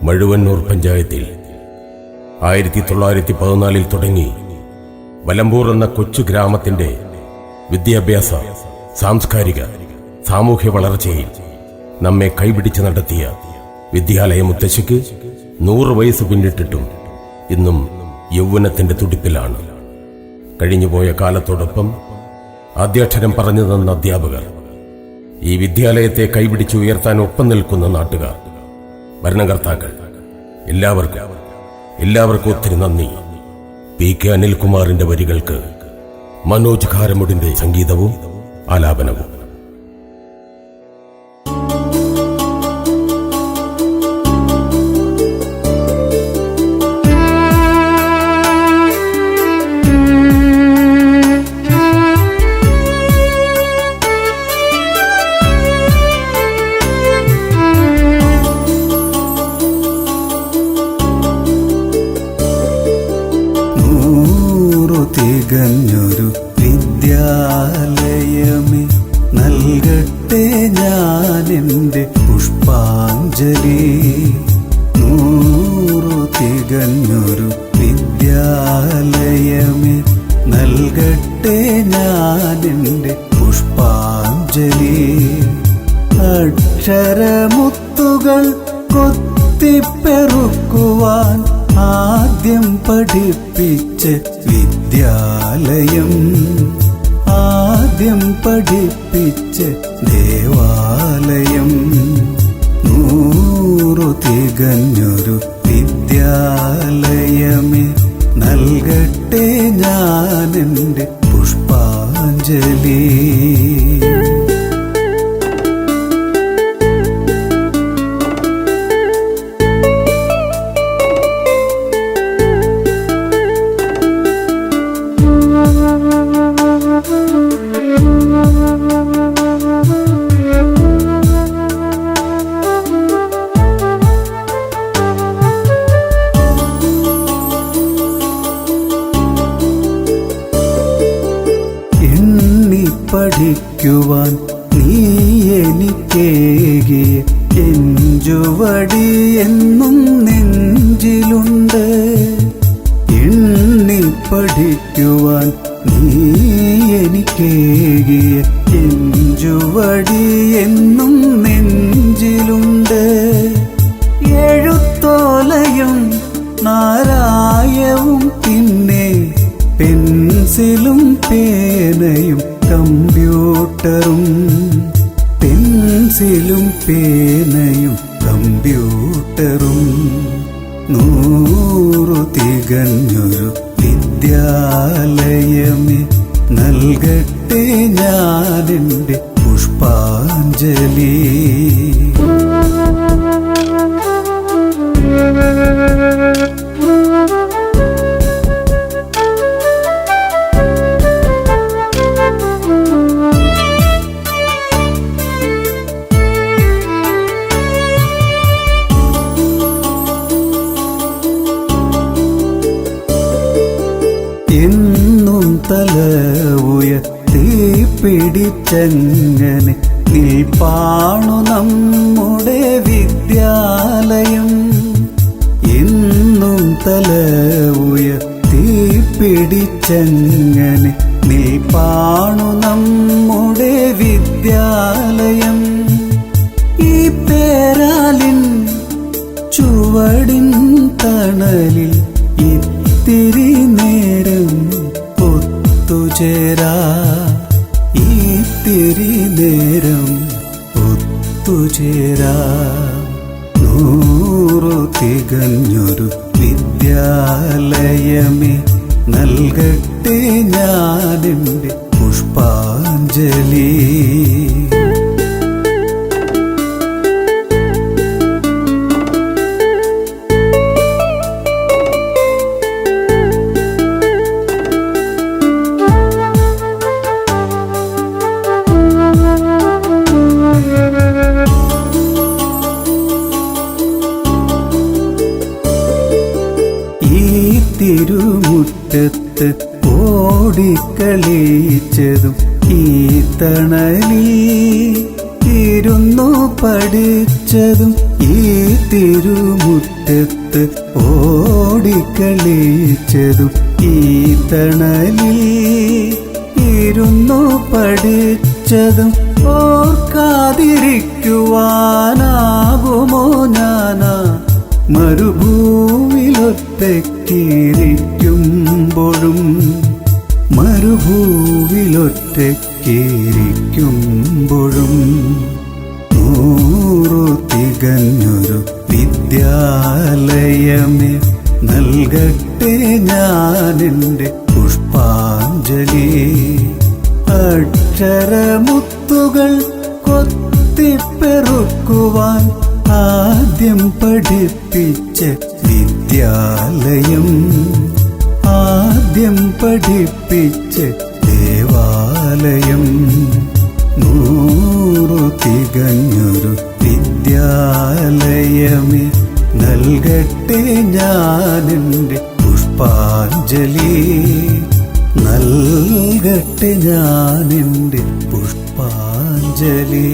മഴുവന്നൂർ പഞ്ചായത്തിൽ 1914 തുടങ്ങി വലമ്പൂർ എന്ന കൊച്ചു ഗ്രാമത്തിന്റെ വിദ്യാഭ്യാസ, സാംസ്കാരിക, സാമൂഹ്യ വളർച്ചയിൽ നമ്മെ കൈപിടിച്ച് നടത്തിയ വിദ്യാലയ മുത്തശ്ശിക്ക് 100 വയസ്സ് പിന്നിട്ടിട്ടും ഇന്നും യൗവനത്തിന്റെ തുടിപ്പിലാണ്. കഴിഞ്ഞുപോയ കാലത്തോടൊപ്പം ആദ്യാക്ഷരം പറഞ്ഞു തന്ന അധ്യാപകർ, ഈ വിദ്യാലയത്തെ കൈപിടിച്ചുയർത്താൻ ഒപ്പം നിൽക്കുന്ന നാട്ടുകാർ, ഭരണകർത്താക്കൾ, എല്ലാവർക്കും ഒത്തിരി നന്ദി. PK അനിൽകുമാറിന്റെ വരികൾക്ക് മനോജ് ഖാരമുടിന്റെ സംഗീതവും ആലാപനവും. തികഞ്ഞൊരു വിദ്യാലയമേ നൽകട്ടെ ഞാനെന്റെ പുഷ്പാഞ്ജലി. 100 തികഞ്ഞൊരു വിദ്യാലയമേ നൽകട്ടെ ഞാനെന്റെ പുഷ്പാഞ്ജലി. അക്ഷരമുത്തുകൾ കൊത്തിപ്പെറുക്കുവാൻ ആദ്യം പഠിപ്പിച്ച വിദ്യാലയം, ആദ്യം പഠിപ്പിച്ച ദേവാലയം. 100 തികഞ്ഞൊരു വിദ്യാലയമേ നൽകട്ടെ ഞാനെന്റെ പുഷ്പാഞ്ജലി. പഠിക്കുവാൻ നീ എനിക്കേകിയ എഞ്ചുവടി എന്നും നെഞ്ചിലുണ്ട്. എണ്ണി പഠിക്കുവാൻ നീ എനിക്കേകിയ എഞ്ചുവടി എന്നും നെഞ്ചിലുണ്ട്. എഴുത്തോലയും നാരായവും പിന്നെ പെൻസിലും പേനയും കമ്പ്യൂട്ടറും, പെൻസിലും പേനയും കമ്പ്യൂട്ടറും. 100 തികഞ്ഞൊരു വിദ്യാലയമേ നൽകട്ടെ ഞാനെന്റെ പുഷ്പാഞ്ജലി. എന്നും തല ഉയർത്തി പിടിച്ചങ്ങനെ നിൽപ്പാണു നമ്മുടെ വിദ്യാലയം. എന്നും തല ഉയർത്തി പിടിച്ചങ്ങനെ നിൽപ്പാണു നമ്മുടെ വിദ്യാലയം. ഈ പേരാലിൻ ചുവടിൻ തണലിൽ ഇത്തിരി നേരം ഒത്തുചേരാ, ഇത്തിരി നേരം ഒത്തുചേരാ. 100 തികഞ്ഞൊരു വിദ്യാലയമേ നൽകട്ടെ ഞാനെന്റെ പുഷ്പാഞ്ജലി. തിരുമുറ്റത്ത് ഓടിക്കളിച്ചതും ഈ തണലിൽ, ഈ ഇരുന്നു പഠിച്ചതും ഈ തിരുമുറ്റത്ത് ഓടിക്കളിച്ചതും ഈ തണലിൽ ഇരുന്നു പഠിച്ചതും ഓർക്കാതിരിക്കുവാനാകുമോ ഞാനാ മരുഭൂവിലൊറ്റയ്ക്കിരിക്കുമ്പോഴും മരുഭൂവിലൊറ്റയ്ക്കിരിക്കുമ്പോഴും 100 തികഞ്ഞൊരു വിദ്യാലയമേ നൽകട്ടെ ഞാനെന്റെ പുഷ്പാഞ്ജലി. അക്ഷരമുത്തുകൾ കൊത്തിപ്പെറുക്കുവാൻ ആദ്യം പഠിപ്പിച്ച വിദ്യാലയം, ആദ്യം പഠിപ്പിച്ച ദേവാലയം. 100 തികഞ്ഞൊരു വിദ്യാലയമേ നൽകട്ടെ ഞാനെന്റെ പുഷ്പാഞ്ജലി, നൽകട്ടെ ഞാനെന്റെ പുഷ്പാഞ്ജലി.